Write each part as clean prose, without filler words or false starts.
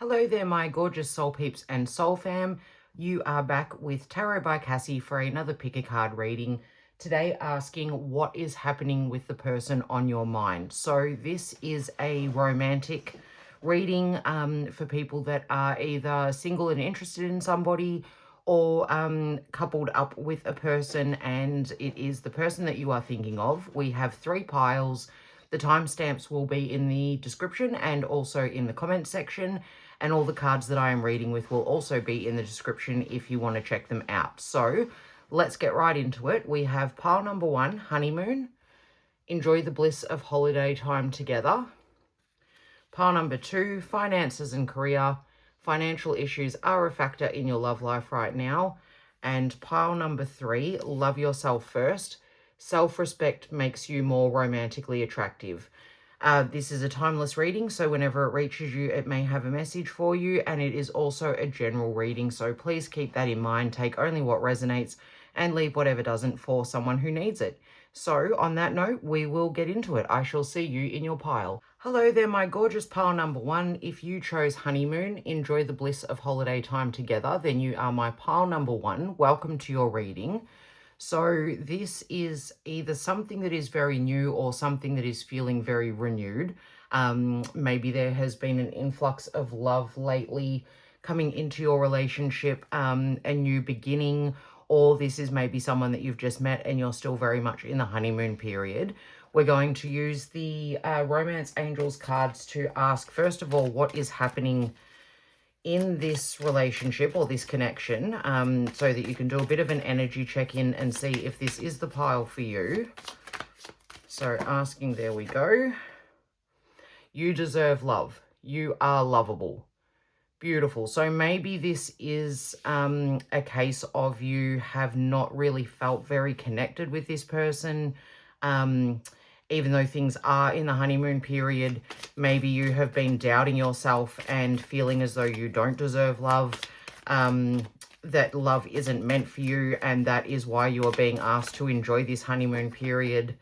Hello there, my gorgeous soul peeps and soul fam. You are back with Tarot by Cassy for another pick a card reading. Today asking what is happening with the person on your mind. So this is a romantic reading for people that are either single and interested in somebody or coupled up with a person, and it is the person that you are thinking of. We have 3 piles. The timestamps will be in the description and also in the comment section. And all the cards that I am reading with will also be in the description if you want to check them out. So let's get right into it. We have pile number 1, Honeymoon. Enjoy the bliss of holiday time together. Pile number 2, Finances and Career. Financial issues are a factor in your love life right now. And pile number 3, Love yourself first. Self-respect makes you more romantically attractive. This is a timeless reading, so whenever it reaches you, it may have a message for you, and it is also a general reading, so please keep that in mind. Take only what resonates and leave whatever doesn't for someone who needs it. So on that note, we will get into it. I shall see you in your pile. Hello there, my gorgeous pile number 1. If you chose Honeymoon, enjoy the bliss of holiday time together, then you are my pile number 1. Welcome to your reading. So this is either something that is very new or something that is feeling very renewed. Maybe there has been an influx of love lately coming into your relationship, a new beginning, or this is maybe someone that you've just met and you're still very much in the honeymoon period. We're going to use the Romance Angels cards to ask, first of all, what is happening in this relationship or this connection, so that you can do a bit of an energy check-in and see if this is the pile for you. So asking, there we go. You deserve love. You are lovable. Beautiful. So maybe this is a case of you have not really felt very connected with this person. Even though things are in the honeymoon period, maybe you have been doubting yourself and feeling as though you don't deserve love, that love isn't meant for you, and that is why you are being asked to enjoy this honeymoon period.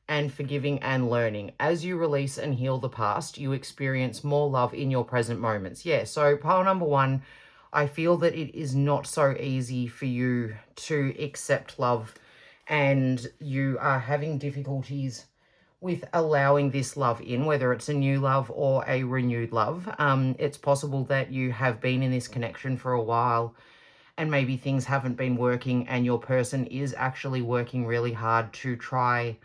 And forgiving and learning. As you release and heal the past, you experience more love in your present moments. Yeah, so pile number 1, I feel that it is not so easy for you to accept love, and you are having difficulties with allowing this love in, whether it's a new love or a renewed love. It's possible that you have been in this connection for a while and maybe things haven't been working, and your person is actually working really hard to try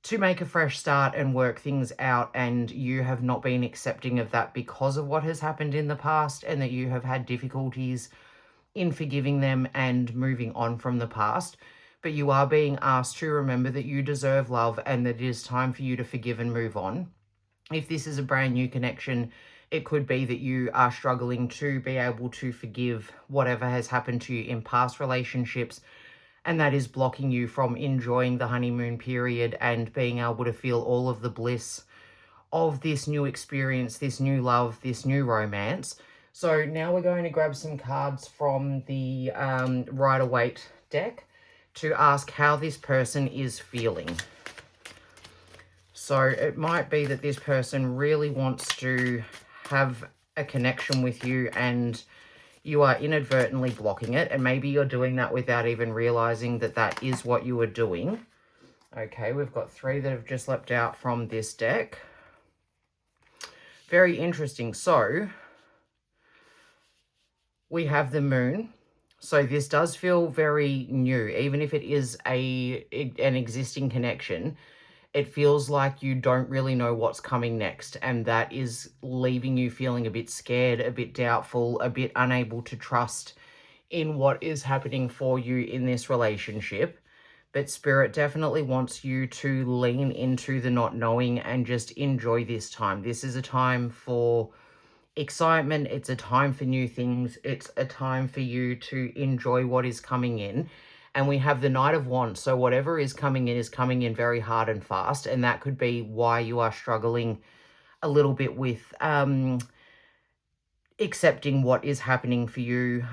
to make a fresh start and work things out, and you have not been accepting of that because of what has happened in the past, and that you have had difficulties in forgiving them and moving on from the past. But you are being asked to remember that you deserve love and that it is time for you to forgive and move on. If this is a brand new connection, it could be that you are struggling to be able to forgive whatever has happened to you in past relationships, and that is blocking you from enjoying the honeymoon period and being able to feel all of the bliss of this new experience, this new love, this new romance. So now we're going to grab some cards from the Waite deck to ask how this person is feeling. So it might be that this person really wants to have a connection with you, and you are inadvertently blocking it, and maybe you're doing that without even realizing that that is what you are doing. Okay, we've got 3 that have just leapt out from this deck. Very interesting. So we have the moon. So this does feel very new, even if it is an existing connection. It feels like you don't really know what's coming next, and that is leaving you feeling a bit scared, a bit doubtful, a bit unable to trust in what is happening for you in this relationship. But Spirit definitely wants you to lean into the not knowing and just enjoy this time. This is a time for excitement. It's a time for new things. It's a time for you to enjoy what is coming in. And we have the Knight of Wands. So whatever is coming in very hard and fast. And that could be why you are struggling a little bit with accepting what is happening for you.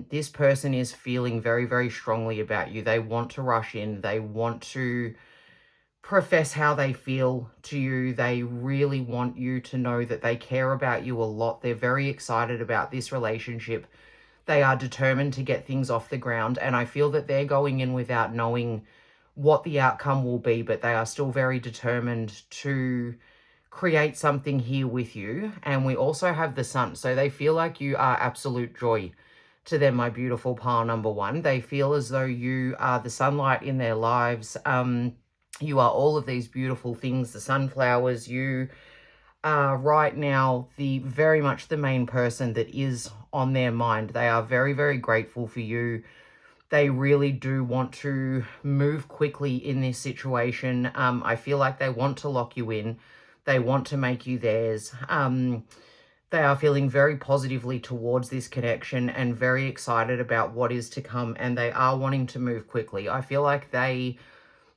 This person is feeling very, very strongly about you. They want to rush in. They want to profess how they feel to you. They really want you to know that they care about you a lot. They're very excited about this relationship. They are determined to get things off the ground, and I feel that they're going in without knowing what the outcome will be, but they are still very determined to create something here with you. And we also have the sun, so they feel like you are absolute joy to them, my beautiful pile number one. They feel as though you are the sunlight in their lives. You are all of these beautiful things, the sunflowers. You are right now very much the main person that is on their mind. They are very, very grateful for you. They really do want to move quickly in this situation. I feel like they want to lock you in. They want to make you theirs. They are feeling very positively towards this connection and very excited about what is to come, and they are wanting to move quickly. I feel like they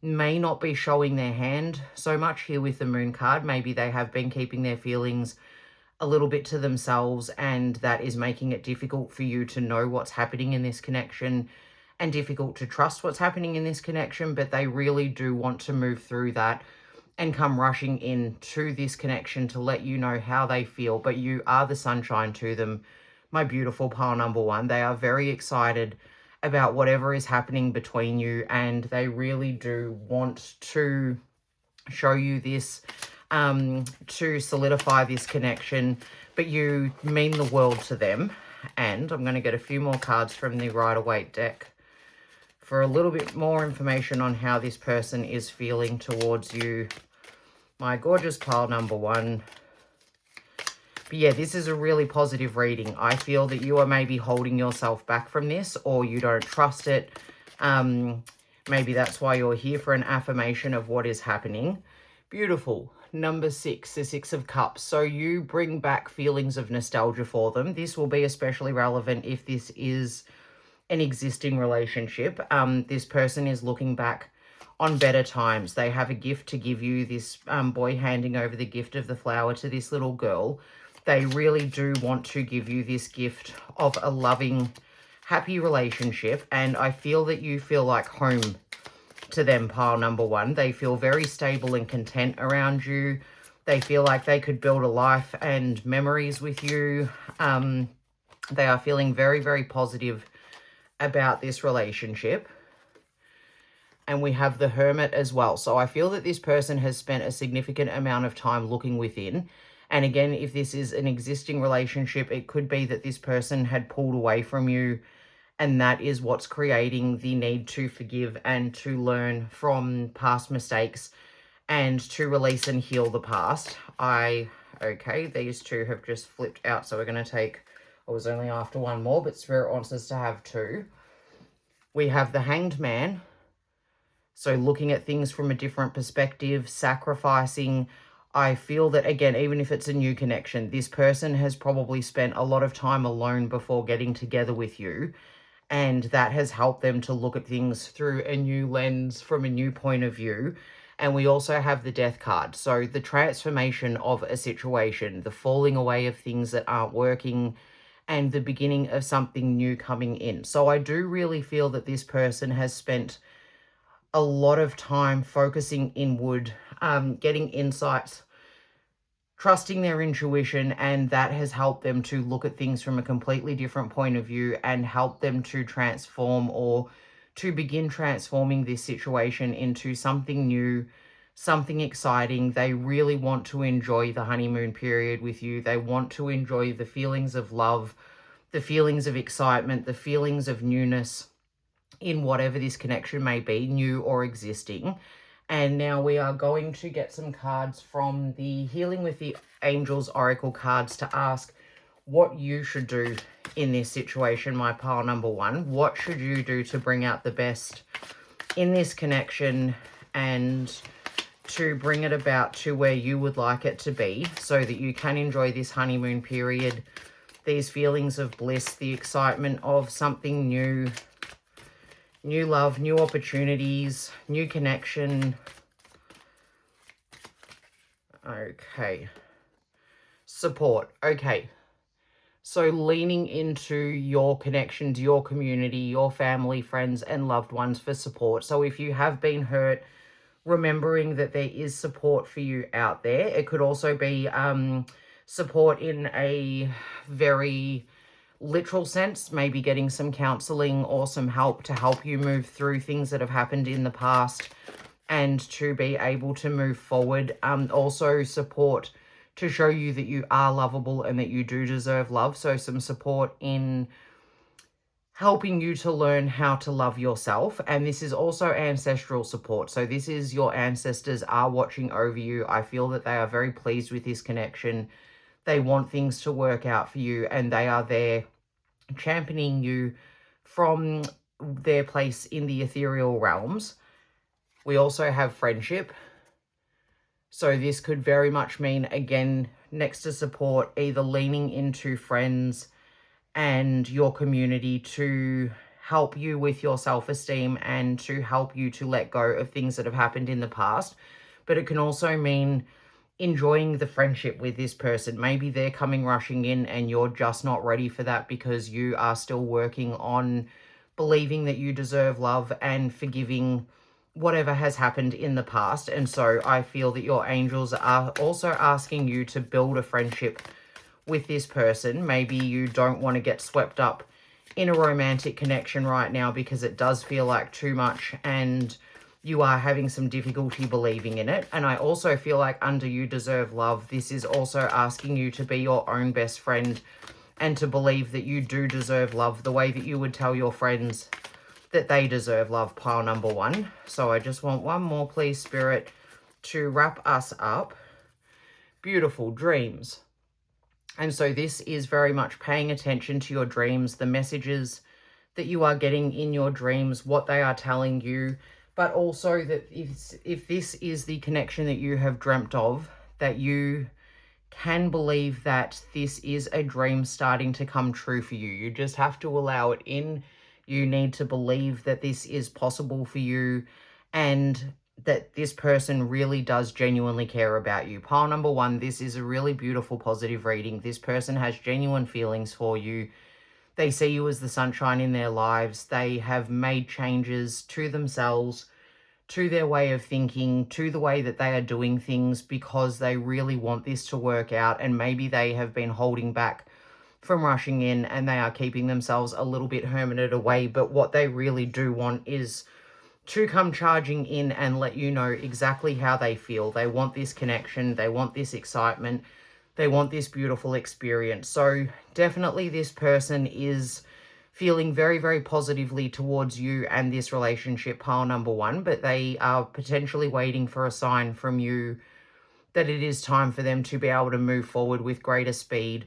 may not be showing their hand so much here with the moon card. Maybe they have been keeping their feelings a little bit to themselves, and that is making it difficult for you to know what's happening in this connection and difficult to trust what's happening in this connection. But they really do want to move through that and come rushing in to this connection to let you know how they feel. But you are the sunshine to them, my beautiful pile number one. They are very excited about whatever is happening between you, and they really do want to show you this, to solidify this connection. But you mean the world to them. And I'm going to get a few more cards from the Rider-Waite deck for a little bit more information on how this person is feeling towards you, my gorgeous pile number one. But yeah, this is a really positive reading. I feel that you are maybe holding yourself back from this, or you don't trust it. Maybe that's why you're here for an affirmation of what is happening. Beautiful. Number 6, the 6 of Cups. So you bring back feelings of nostalgia for them. This will be especially relevant if this is an existing relationship. This person is looking back on better times. They have a gift to give you. This boy handing over the gift of the flower to this little girl. They really do want to give you this gift of a loving, happy relationship. And I feel that you feel like home to them, pile number one. They feel very stable and content around you. They feel like they could build a life and memories with you. They are feeling very, very positive about this relationship. And we have the Hermit as well. So I feel that this person has spent a significant amount of time looking within. And again, if this is an existing relationship, it could be that this person had pulled away from you, and that is what's creating the need to forgive and to learn from past mistakes and to release and heal the past. Okay, these two have just flipped out. So we're going to take, I was only after one more, but Spirit wants us to have two. We have the Hanged Man. So looking at things from a different perspective, sacrificing. I feel that, again, even if it's a new connection, this person has probably spent a lot of time alone before getting together with you. And that has helped them to look at things through a new lens, from a new point of view. And we also have the Death card. So the transformation of a situation, the falling away of things that aren't working, and the beginning of something new coming in. So I do really feel that this person has spent a lot of time focusing inward, getting insights, trusting their intuition, and that has helped them to look at things from a completely different point of view and help them to transform, or to begin transforming this situation into something new, something exciting. They really want to enjoy the honeymoon period with you. They want to enjoy the feelings of love, the feelings of excitement, the feelings of newness in whatever this connection may be, new or existing. And now we are going to get some cards from the Healing with the Angels Oracle cards to ask what you should do in this situation, my pile number one. What should you do to bring out the best in this connection and to bring it about to where you would like it to be, so that you can enjoy this honeymoon period, these feelings of bliss, the excitement of something new, new love, new opportunities, new connection. Okay. Support. Okay. So leaning into your connections, your community, your family, friends, and loved ones for support. So if you have been hurt remembering that there is support for you out there. It could also be support in a very literal sense, maybe getting some counseling or some help to help you move through things that have happened in the past and to be able to move forward. Also support to show you that you are lovable and that you do deserve love. So some support in helping you to learn how to love yourself. And this is also ancestral support. So this is your ancestors are watching over you. I feel that they are very pleased with this connection. They want things to work out for you, and they are there championing you from their place in the ethereal realms. We also have friendship. So this could very much mean, again, next to support, either leaning into friends and your community to help you with your self-esteem and to help you to let go of things that have happened in the past. But it can also mean enjoying the friendship with this person. Maybe they're coming rushing in and you're just not ready for that because you are still working on believing that you deserve love and forgiving whatever has happened in the past. And so I feel that your angels are also asking you to build a friendship with this person. Maybe you don't want to get swept up in a romantic connection right now because it does feel like too much and you are having some difficulty believing in it. And I also feel like under You Deserve Love, this is also asking you to be your own best friend and to believe that you do deserve love the way that you would tell your friends that they deserve love, pile number one. So I just want one more, please, Spirit, to wrap us up. Beautiful dreams. And so this is very much paying attention to your dreams, the messages that you are getting in your dreams, what they are telling you, but also that if this is the connection that you have dreamt of, that you can believe that this is a dream starting to come true for you. You just have to allow it in. You need to believe that this is possible for you and that this person really does genuinely care about you. Pile number one, this is a really beautiful, positive reading. This person has genuine feelings for you. They see you as the sunshine in their lives. They have made changes to themselves, to their way of thinking, to the way that they are doing things because they really want this to work out. And maybe they have been holding back from rushing in and they are keeping themselves a little bit hermited away. But what they really do want is to come charging in and let you know exactly how they feel. They want this connection. They want this excitement. They want this beautiful experience. So definitely this person is feeling very, very positively towards you and this relationship, pile number one, but they are potentially waiting for a sign from you that it is time for them to be able to move forward with greater speed.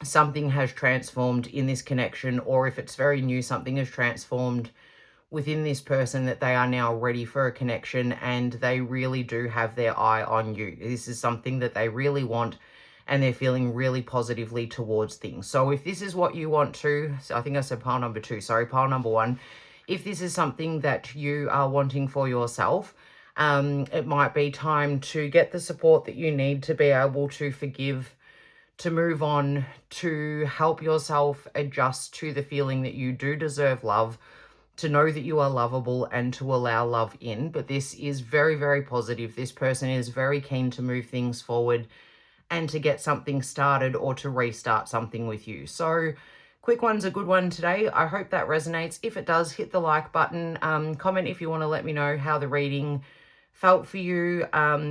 Something has transformed in this connection, or if it's very new, something has transformed within this person that they are now ready for a connection and they really do have their eye on you. This is something that they really want and they're feeling really positively towards things. So if this is what you want to, so I think I said pile number two, sorry, pile number one. If this is something that you are wanting for yourself, it might be time to get the support that you need to be able to forgive, to move on, to help yourself adjust to the feeling that you do deserve love, to know that you are lovable and to allow love in. But this is very, very positive. This person is very keen to move things forward and to get something started or to restart something with you. So quick one's a good one today. I hope that resonates. If it does, hit the like button. Comment if you want to let me know how the reading felt for you.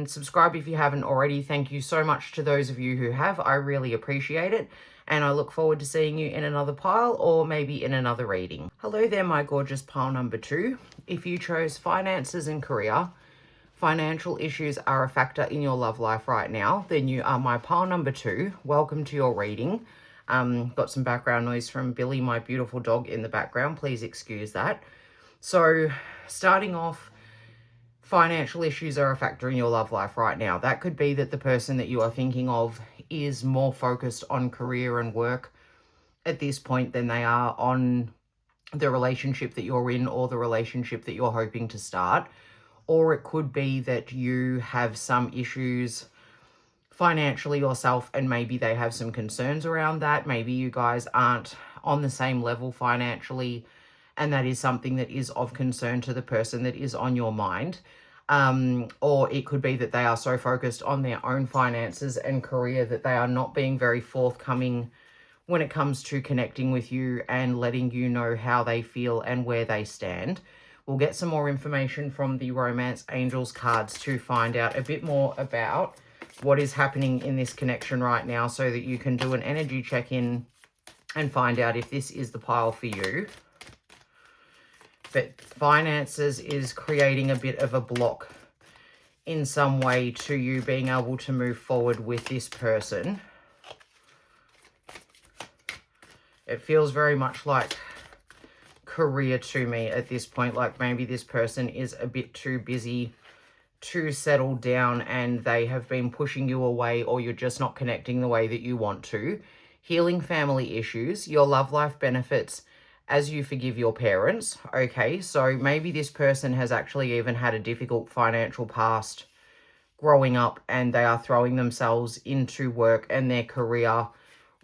Subscribe if you haven't already. Thank you so much to those of you who have. I really appreciate it. And I look forward to seeing you in another pile or maybe in another reading. Hello there, my gorgeous pile number two. If you chose finances and career, financial issues are a factor in your love life right now, then you are my pile number two. Welcome to your reading. Got some background noise from Billy, my beautiful dog, in the background. Please excuse that. So starting off, financial issues are a factor in your love life right now. That could be that the person that you are thinking of is more focused on career and work at this point than they are on the relationship that you're in or the relationship that you're hoping to start. Or it could be that you have some issues financially yourself and maybe they have some concerns around that. Maybe you guys aren't on the same level financially and that is something that is of concern to the person that is on your mind. Or it could be that they are so focused on their own finances and career that they are not being very forthcoming when it comes to connecting with you and letting you know how they feel and where they stand. We'll get some more information from the Romance Angels cards to find out a bit more about what is happening in this connection right now so that you can do an energy check-in and find out if this is the pile for you. But finances is creating a bit of a block in some way to you being able to move forward with this person. It feels very much like career to me at this point, like maybe this person is a bit too busy to settle down and they have been pushing you away, or you're just not connecting the way that you want to. Healing family issues, your love life benefits as you forgive your parents. Okay, so maybe this person has actually even had a difficult financial past growing up and they are throwing themselves into work and their career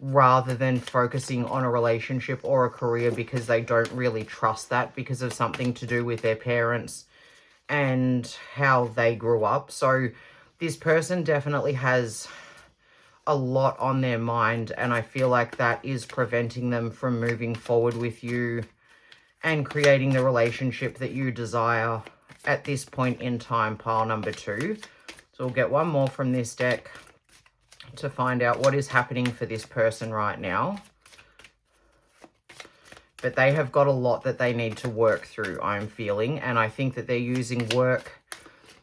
rather than focusing on a relationship or a career because they don't really trust that because of something to do with their parents and how they grew up. So this person definitely has a lot on their mind, and I feel like that is preventing them from moving forward with you and creating the relationship that you desire at this point in time, pile number 2. So we'll get one more from this deck to find out what is happening for this person right now. But they have got a lot that they need to work through, I'm feeling. And I think that they're using work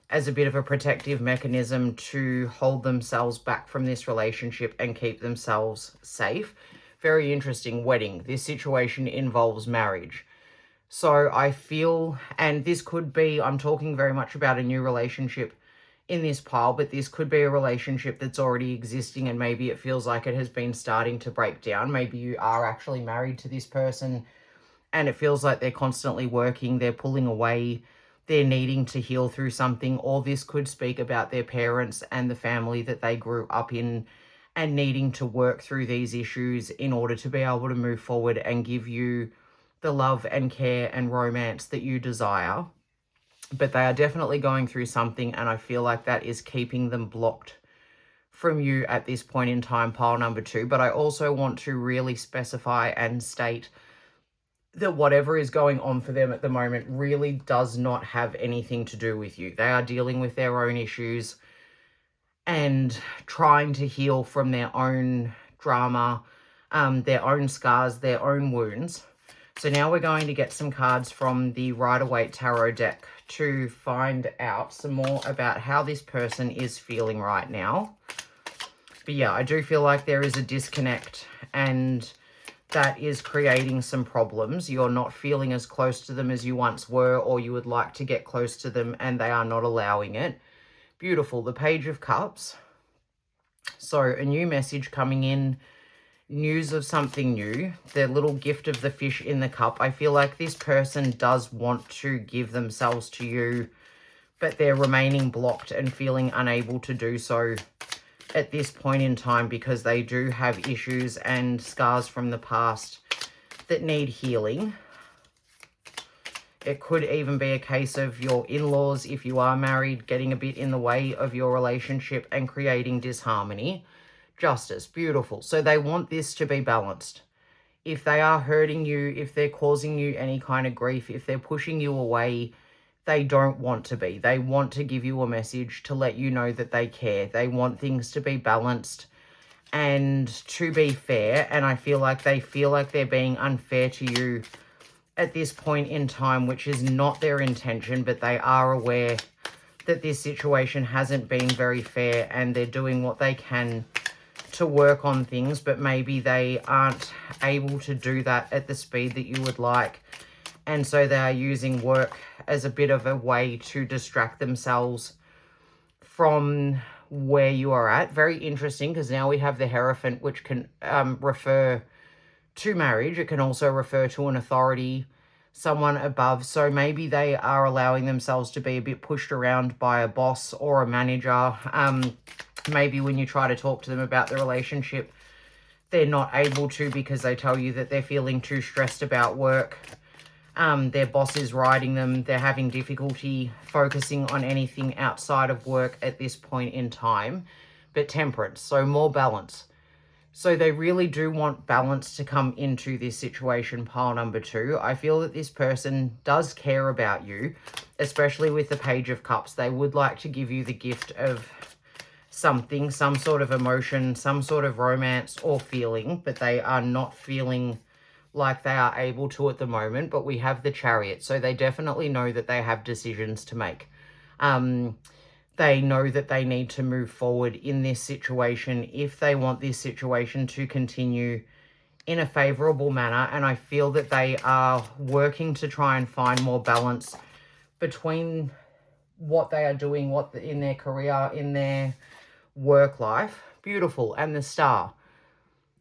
as a bit of a protective mechanism to hold themselves back from this relationship and keep themselves safe. Very interesting. Wedding. This situation involves marriage. So I feel, and this could be, I'm talking very much about a new relationship in this pile, but this could be a relationship that's already existing and maybe it feels like it has been starting to break down. Maybe you are actually married to this person and it feels like they're constantly working, they're pulling away, they're needing to heal through something. Or this could speak about their parents and the family that they grew up in and needing to work through these issues in order to be able to move forward and give you the love and care and romance that you desire. But they are definitely going through something, and I feel like that is keeping them blocked from you at this point in time, pile number 2. But I also want to really specify and state that whatever is going on for them at the moment really does not have anything to do with you. They are dealing with their own issues and trying to heal from their own drama, their own scars, their own wounds. So now we're going to get some cards from the Waite Tarot deck to find out some more about how this person is feeling right now. But yeah, I do feel like there is a disconnect and that is creating some problems. You're not feeling as close to them as you once were, or you would like to get close to them and they are not allowing it. Beautiful. The Page of Cups. So a new message coming in. News of something new, the little gift of the fish in the cup. I feel like this person does want to give themselves to you, but they're remaining blocked and feeling unable to do so at this point in time because they do have issues and scars from the past that need healing. It could even be a case of your in-laws, if you are married, getting a bit in the way of your relationship and creating disharmony. Justice, beautiful. So they want this to be balanced. If they are hurting you, if they're causing you any kind of grief, if they're pushing you away, they don't want to be. They want to give you a message to let you know that they care. They want things to be balanced and to be fair. And I feel like they're being unfair to you at this point in time, which is not their intention, but they are aware that this situation hasn't been very fair and they're doing what they can to work on things, but maybe they aren't able to do that at the speed that you would like. And so they are using work as a bit of a way to distract themselves from where you are at. Very interesting, because now we have the Hierophant, which can refer to marriage. It can also refer to an authority, someone above. So maybe they are allowing themselves to be a bit pushed around by a boss or a manager. Maybe when you try to talk to them about the relationship, they're not able to because they tell you that they're feeling too stressed about work. Their boss is riding them. They're having difficulty focusing on anything outside of work at this point in time. But temperance, so more balance. So they really do want balance to come into this situation, pile number 2. I feel that this person does care about you, especially with the Page of Cups. They would like to give you the gift of something, some sort of emotion, some sort of romance or feeling, but they are not feeling like they are able to at the moment. But we have the Chariot, so they definitely know that they have decisions to make. They know that they need to move forward in this situation if they want this situation to continue in a favorable manner. And I feel that they are working to try and find more balance between what they are doing, in their career, in their work life. Beautiful. And the Star.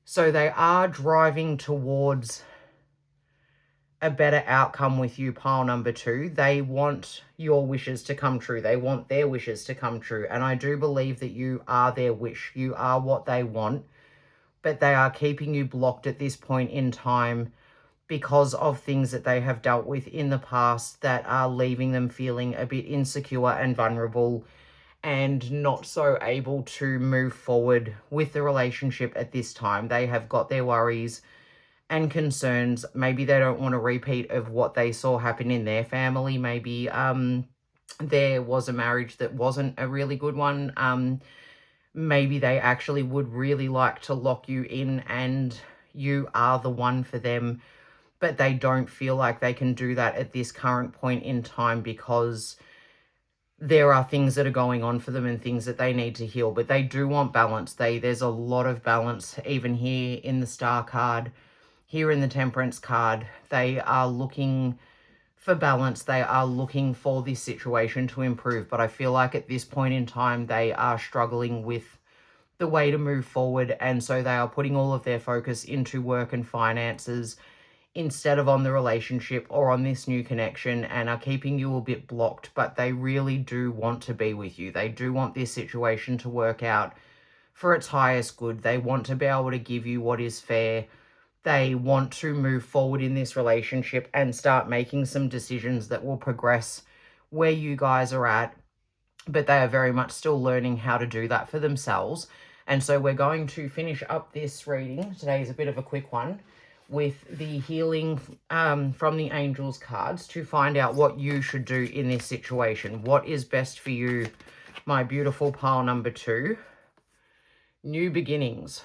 So they are driving towards a better outcome with you, pile number 2. They want your wishes to come true. They want their wishes to come true. And I do believe that you are their wish. You are what they want. But they are keeping you blocked at this point in time because of things that they have dealt with in the past that are leaving them feeling a bit insecure and vulnerable and not so able to move forward with the relationship at this time. They have got their worries and concerns. Maybe they don't want a repeat of what they saw happen in their family. Maybe there was a marriage that wasn't a really good one. Maybe they actually would really like to lock you in and you are the one for them, but they don't feel like they can do that at this current point in time because there are things that are going on for them and things that they need to heal. But they do want balance. There's a lot of balance even here in the Star card. Here in the Temperance card, they are looking for balance. They are looking for this situation to improve. But I feel like at this point in time, they are struggling with the way to move forward. And so they are putting all of their focus into work and finances instead of on the relationship or on this new connection, and are keeping you a bit blocked. But they really do want to be with you. They do want this situation to work out for its highest good. They want to be able to give you what is fair. They want to move forward in this relationship and start making some decisions that will progress where you guys are at. But they are very much still learning how to do that for themselves. And so we're going to finish up this reading. Today is a bit of a quick one with the healing from the Angels cards to find out what you should do in this situation. What is best for you, my beautiful pile number 2? New beginnings.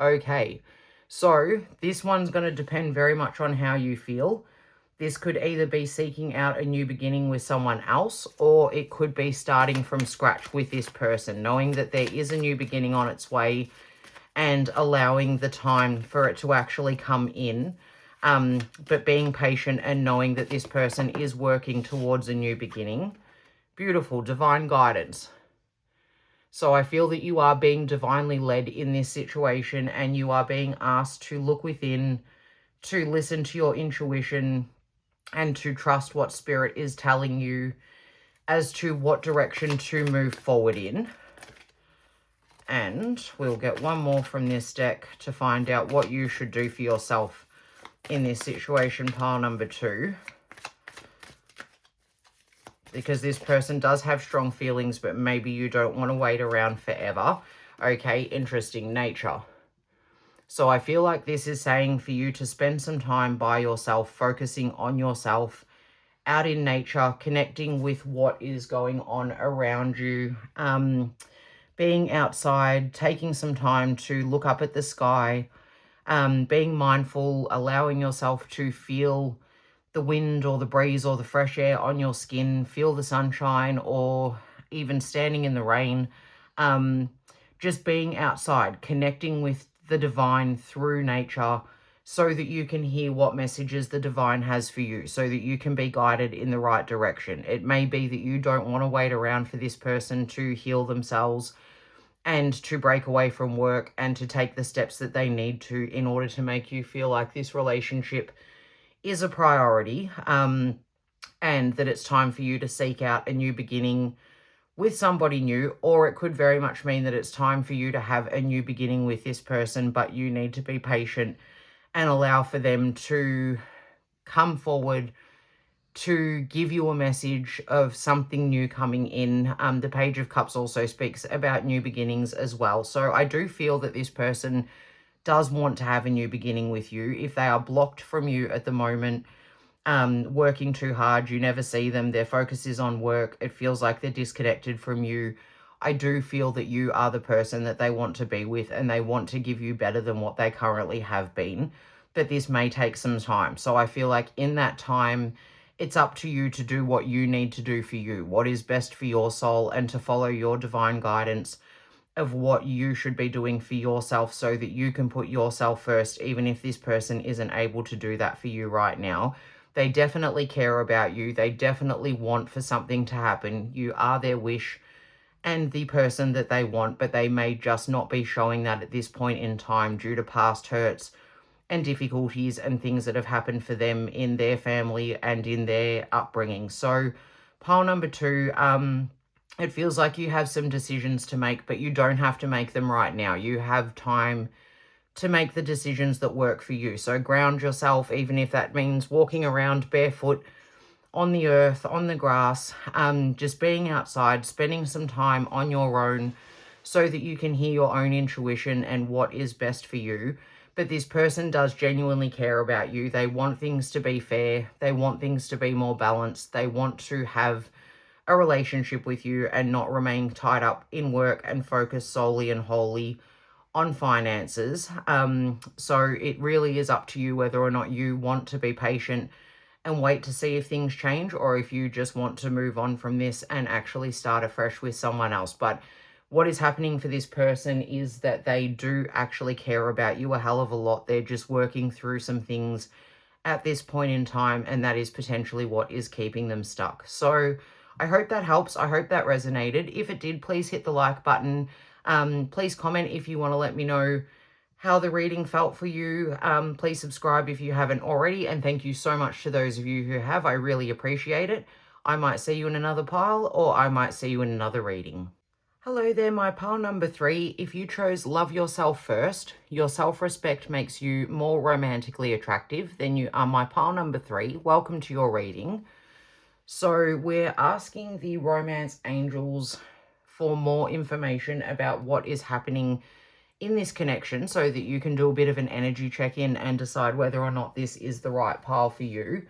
Okay. So this one's going to depend very much on how you feel. This could either be seeking out a new beginning with someone else, or it could be starting from scratch with this person, knowing that there is a new beginning on its way and allowing the time for it to actually come in, but being patient and knowing that this person is working towards a new beginning. Beautiful, divine guidance. So I feel that you are being divinely led in this situation and you are being asked to look within, to listen to your intuition and to trust what Spirit is telling you as to what direction to move forward in. And we'll get one more from this deck to find out what you should do for yourself in this situation, pile number 2. Because this person does have strong feelings, but maybe you don't want to wait around forever. Okay, interesting. Nature. So I feel like this is saying for you to spend some time by yourself, focusing on yourself, out in nature, connecting with what is going on around you, being outside, taking some time to look up at the sky, being mindful, allowing yourself to feel the wind or the breeze or the fresh air on your skin, feel the sunshine, or even standing in the rain. Just being outside, connecting with the divine through nature so that you can hear what messages the divine has for you, so that you can be guided in the right direction. It may be that you don't want to wait around for this person to heal themselves and to break away from work and to take the steps that they need to in order to make you feel like this relationship is a priority, and that it's time for you to seek out a new beginning with somebody new. Or it could very much mean that it's time for you to have a new beginning with this person, but you need to be patient and allow for them to come forward to give you a message of something new coming in. The Page of Cups also speaks about new beginnings as well. So I do feel that this person does want to have a new beginning with you. If they are blocked from you at the moment, working too hard, you never see them, their focus is on work, it feels like they're disconnected from you, I do feel that you are the person that they want to be with, and they want to give you better than what they currently have been. But this may take some time. So I feel like in that time, it's up to you to do what you need to do for you, what is best for your soul, and to follow your divine guidance of what you should be doing for yourself so that you can put yourself first, even if this person isn't able to do that for you right now. They definitely care about you. They definitely want for something to happen. You are their wish and the person that they want, but they may just not be showing that at this point in time due to past hurts and difficulties and things that have happened for them in their family and in their upbringing. So pile number 2, it feels like you have some decisions to make, but you don't have to make them right now. You have time to make the decisions that work for you. So ground yourself, even if that means walking around barefoot on the earth, on the grass, just being outside, spending some time on your own so that you can hear your own intuition and what is best for you. But this person does genuinely care about you. They want things to be fair. They want things to be more balanced. They want to have a relationship with you and not remain tied up in work and focus solely and wholly on finances. So it really is up to you whether or not you want to be patient and wait to see if things change, or if you just want to move on from this and actually start afresh with someone else. But what is happening for this person is that they do actually care about you a hell of a lot. They're just working through some things at this point in time, and that is potentially what is keeping them stuck. So I hope that helps. I hope that resonated. If it did, please hit the like button. Please comment if you want to let me know how the reading felt for you. Please subscribe if you haven't already, and thank you so much to those of you who have. I really appreciate it. I might see you in another pile, or I might see you in another reading. Hello there, my pile number 3. If you chose love yourself first, your self-respect makes you more romantically attractive, then you are my pile number 3. Welcome to your reading. So we're asking the romance angels for more information about what is happening in this connection so that you can do a bit of an energy check-in and decide whether or not this is the right pile for you.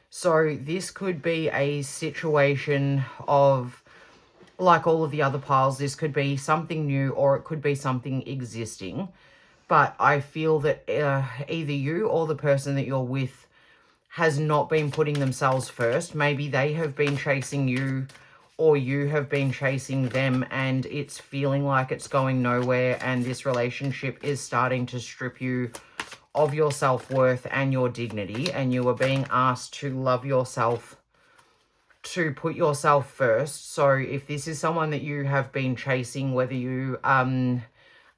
So this could be a situation of, like all of the other piles, this could be something new or it could be something existing. But I feel that either you or the person that you're with has not been putting themselves first. Maybe they have been chasing you, or you have been chasing them, and it's feeling like it's going nowhere, and this relationship is starting to strip you of your self-worth and your dignity, and you are being asked to love yourself, to put yourself first. So if this is someone that you have been chasing, whether you are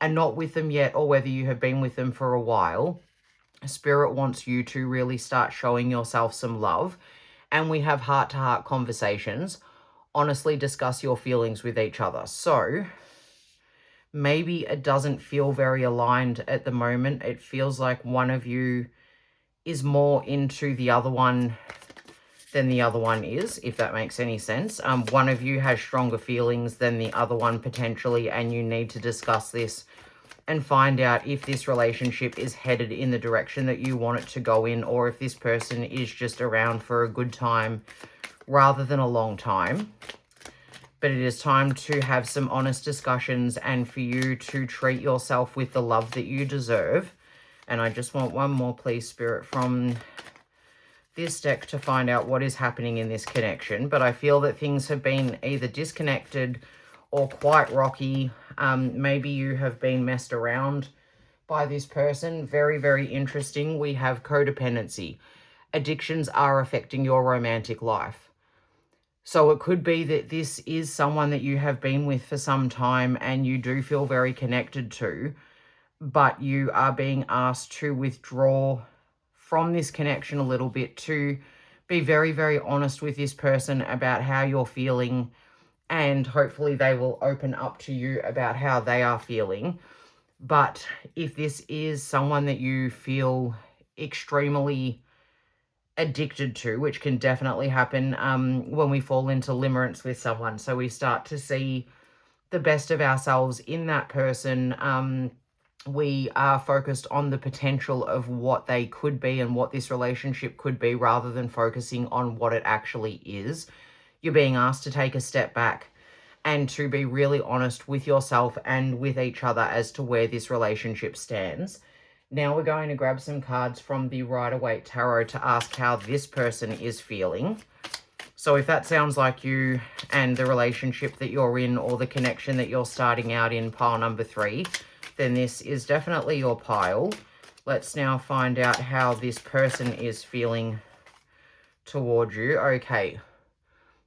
not with them yet or whether you have been with them for a while, Spirit wants you to really start showing yourself some love. And we have heart-to-heart conversations. Honestly discuss your feelings with each other. So maybe it doesn't feel very aligned at the moment. It feels like one of you is more into the other one than the other one is, if that makes any sense. One of you has stronger feelings than the other one potentially, and you need to discuss this and find out if this relationship is headed in the direction that you want it to go in, or if this person is just around for a good time rather than a long time. But it is time to have some honest discussions and for you to treat yourself with the love that you deserve. And I just want one more, please, Spirit, from this deck to find out what is happening in this connection. But I feel that things have been either disconnected or quite rocky. Maybe you have been messed around by this person. Very, very interesting. We have codependency. Addictions are affecting your romantic life. So it could be that this is someone that you have been with for some time and you do feel very connected to, but you are being asked to withdraw from this connection a little bit, to be very, very honest with this person about how you're feeling, and hopefully they will open up to you about how they are feeling. But if this is someone that you feel extremely addicted to, which can definitely happen when we fall into limerence with someone. So we start to see the best of ourselves in that person. We are focused on the potential of what they could be and what this relationship could be rather than focusing on what it actually is. You're being asked to take a step back and to be really honest with yourself and with each other as to where this relationship stands. Now we're going to grab some cards from the Rider-Waite Tarot to ask how this person is feeling. So if that sounds like you and the relationship that you're in or the connection that you're starting out in, pile number 3, then this is definitely your pile. Let's now find out how this person is feeling towards you. Okay,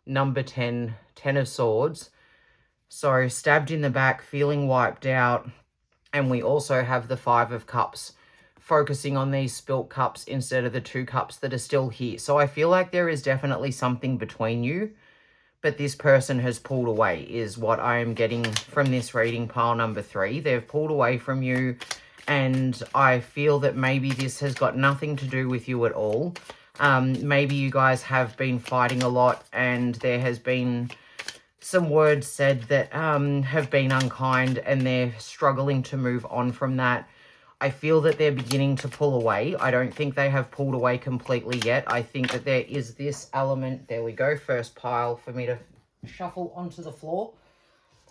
number 10, 10 of Swords. So stabbed in the back, feeling wiped out. And we also have the 5 of Cups, focusing on these spilt cups instead of the 2 cups that are still here. So I feel like there is definitely something between you, but this person has pulled away is what I am getting from this reading, pile number 3. They've pulled away from you, and I feel that maybe this has got nothing to do with you at all. Maybe you guys have been fighting a lot and there has been some words said that have been unkind and they're struggling to move on from that. I feel that they're beginning to pull away. I don't think they have pulled away completely yet. I think that there is this element. There we go. First pile for me to shuffle onto the floor.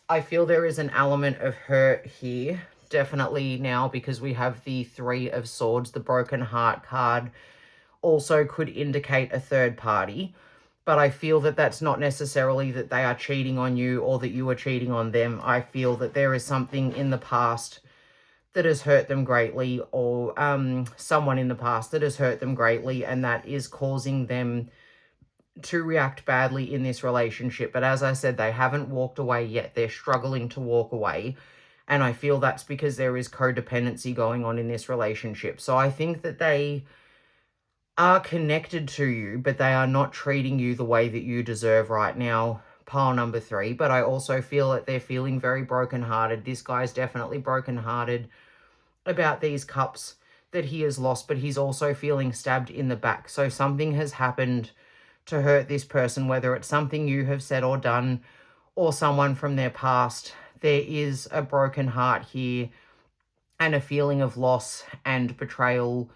I feel there is an element of hurt here. Definitely now, because we have the 3 of Swords. The broken heart card also could indicate a third party. But I feel that that's not necessarily that they are cheating on you or that you are cheating on them. I feel that there is something in the past that has hurt them greatly, or someone in the past that has hurt them greatly, and that is causing them to react badly in this relationship. But as I said, they haven't walked away yet. They're struggling to walk away. And I feel that's because there is codependency going on in this relationship. So I think that they are connected to you, but they are not treating you the way that you deserve right now, pile number 3. But I also feel that they're feeling very brokenhearted. This guy's definitely brokenhearted about these cups that he has lost, but he's also feeling stabbed in the back. So something has happened to hurt this person, whether it's something you have said or done or someone from their past. There is a broken heart here and a feeling of loss and betrayal,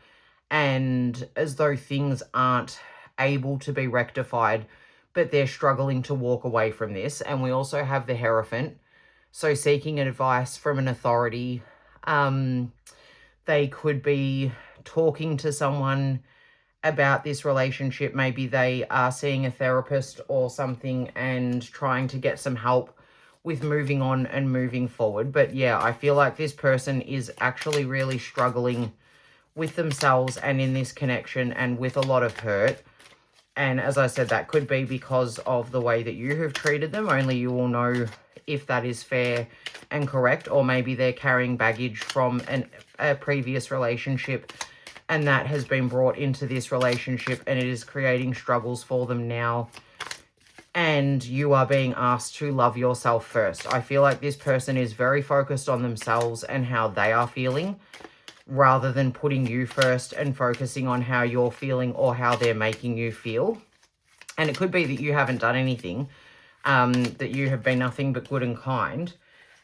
and as though things aren't able to be rectified, but they're struggling to walk away from this. And we also have the Hierophant, so seeking advice from an authority. They could be talking to someone about this relationship. Maybe they are seeing a therapist or something and trying to get some help with moving on and moving forward. But yeah, I feel like this person is actually really struggling with themselves and in this connection and with a lot of hurt. And as I said, that could be because of the way that you have treated them. Only you will know if that is fair and correct, or maybe they're carrying baggage from a previous relationship and that has been brought into this relationship and it is creating struggles for them now. And you are being asked to love yourself first. I feel like this person is very focused on themselves and how they are feeling, rather than putting you first and focusing on how you're feeling or how they're making you feel. And it could be that you haven't done anything, that you have been nothing but good and kind,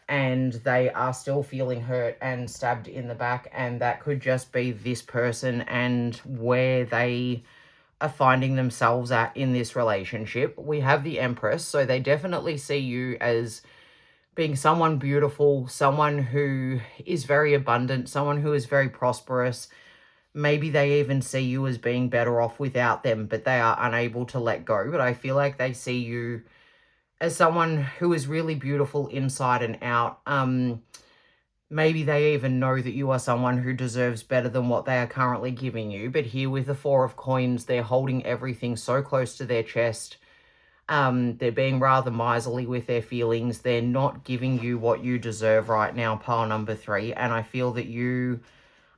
and they are still feeling hurt and stabbed in the back. And that could just be this person and where they are finding themselves at in this relationship. We have the Empress, so they definitely see you as being someone beautiful, someone who is very abundant, someone who is very prosperous. Maybe they even see you as being better off without them, but they are unable to let go. But I feel like they see you as someone who is really beautiful inside and out. Maybe they even know that you are someone who deserves better than what they are currently giving you. But here with the 4 of Coins, they're holding everything so close to their chest. They're being rather miserly with their feelings. They're not giving you what you deserve right now, pile number 3. And I feel that you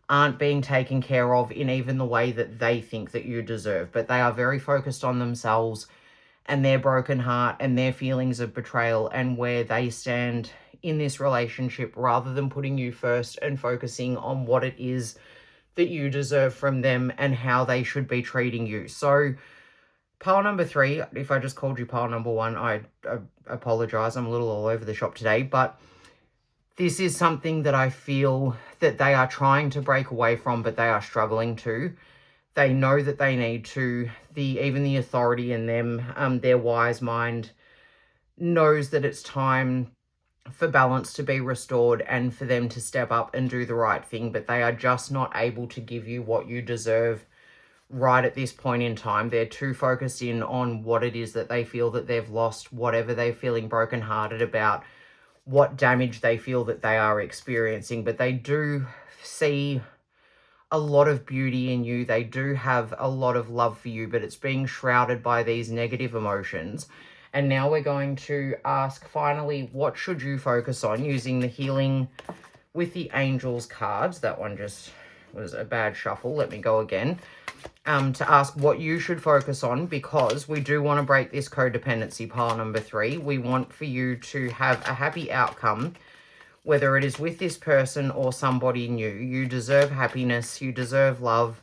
aren't being taken care of in even the way that they think that you deserve. But they are very focused on themselves and their broken heart and their feelings of betrayal and where they stand in this relationship, rather than putting you first and focusing on what it is that you deserve from them and how they should be treating you. So pile number 3, if I just called you pile number 1, I apologize. I'm a little all over the shop today, but this is something that I feel that they are trying to break away from, but they are struggling to. They know that they need to. Even the authority in them, their wise mind knows that it's time for balance to be restored and for them to step up and do the right thing, but they are just not able to give you what you deserve right at this point in time. They're too focused in on what it is that they feel that they've lost, whatever they're feeling brokenhearted about, what damage they feel that they are experiencing. But they do see a lot of beauty in you. They do have a lot of love for you, but it's being shrouded by these negative emotions. And now we're going to ask, finally, what should you focus on using the Healing with the Angels cards? That one just was a bad shuffle. Let me go again. To ask what you should focus on, because we do want to break this codependency, pile number 3. We want for you to have a happy outcome, whether it is with this person or somebody new. You deserve happiness. You deserve love.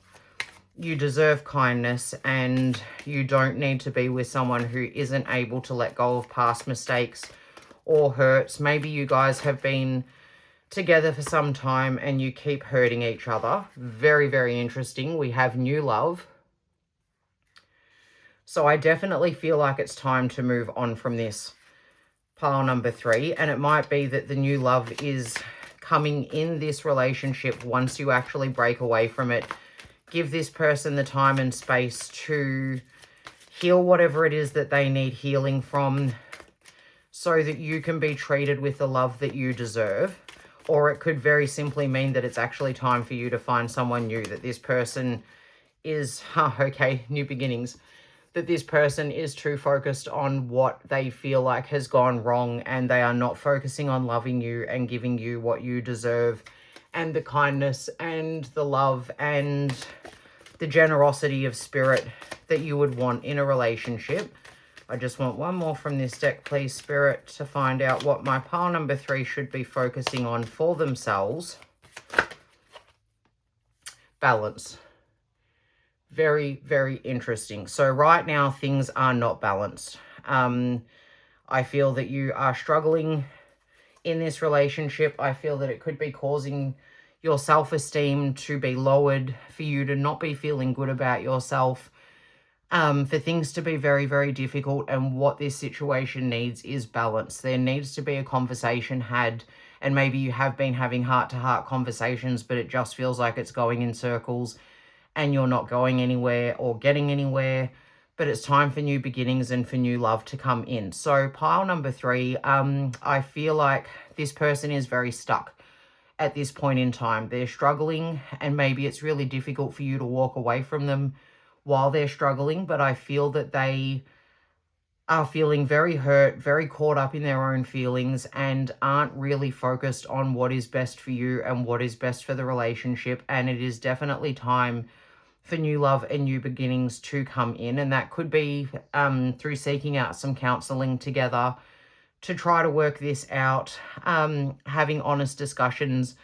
You deserve kindness, and you don't need to be with someone who isn't able to let go of past mistakes or hurts. Maybe you guys have been together for some time and you keep hurting each other. Very, very interesting. We have new love. So I definitely feel like it's time to move on from this, pile number 3. And it might be that the new love is coming in this relationship once you actually break away from it. Give this person the time and space to heal whatever it is that they need healing from, so that you can be treated with the love that you deserve. Or it could very simply mean that it's actually time for you to find someone new, that this person is, okay, new beginnings, that this person is too focused on what they feel like has gone wrong, and they are not focusing on loving you and giving you what you deserve, and the kindness and the love and the generosity of spirit that you would want in a relationship. I just want one more from this deck, please, Spirit, to find out what my pile number 3 should be focusing on for themselves. Balance. Very, very interesting. So right now, things are not balanced. I feel that you are struggling in this relationship. I feel that it could be causing your self-esteem to be lowered, for you to not be feeling good about yourself, for things to be very, very difficult. And what this situation needs is balance. There needs to be a conversation had, and maybe you have been having heart-to-heart conversations, but it just feels like it's going in circles and you're not going anywhere or getting anywhere. But it's time for new beginnings and for new love to come in. So pile number 3, I feel like this person is very stuck at this point in time. They're struggling, and maybe it's really difficult for you to walk away from them while they're struggling, but I feel that they are feeling very hurt, very caught up in their own feelings, and aren't really focused on what is best for you and what is best for the relationship. And it is definitely time for new love and new beginnings to come in. And that could be through seeking out some counseling together to try to work this out, having honest discussions,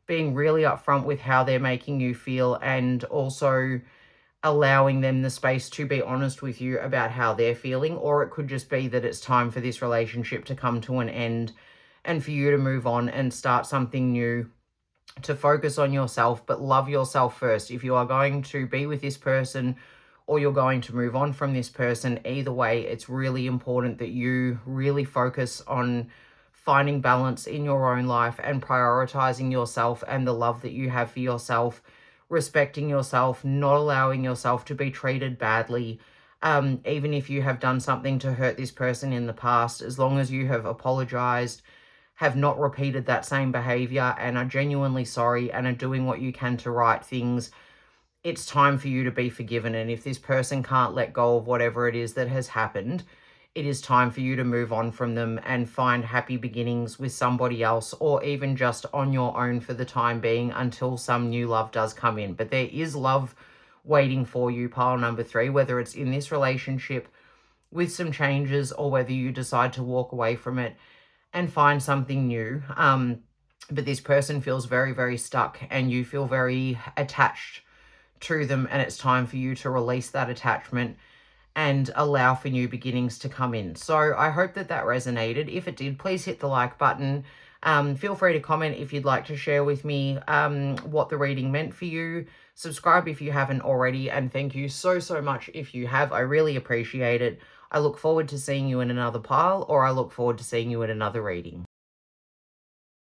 being really upfront with how they're making you feel, and also allowing them the space to be honest with you about how they're feeling. Or it could just be that it's time for this relationship to come to an end and for you to move on and start something new, to focus on yourself, but love yourself first. If you are going to be with this person or you're going to move on from this person, either way, it's really important that you really focus on finding balance in your own life and prioritizing yourself and the love that you have for yourself, respecting yourself, not allowing yourself to be treated badly. Even if you have done something to hurt this person in the past, as long as you have apologized, have not repeated that same behavior, and are genuinely sorry and are doing what you can to right things, it's time for you to be forgiven. And if this person can't let go of whatever it is that has happened, it is time for you to move on from them and find happy beginnings with somebody else, or even just on your own for the time being until some new love does come in. But there is love waiting for you, pile number 3, whether it's in this relationship with some changes or whether you decide to walk away from it and find something new. but this person feels very, very stuck and you feel very attached to them, and it's time for you to release that attachment and allow for new beginnings to come in. So I hope that that resonated. If it did, please hit the like button. Feel free to comment if you'd like to share with me what the reading meant for you. Subscribe if you haven't already, and thank you so, so much if you have. I really appreciate it. I look forward to seeing you in another pile, or I look forward to seeing you in another reading.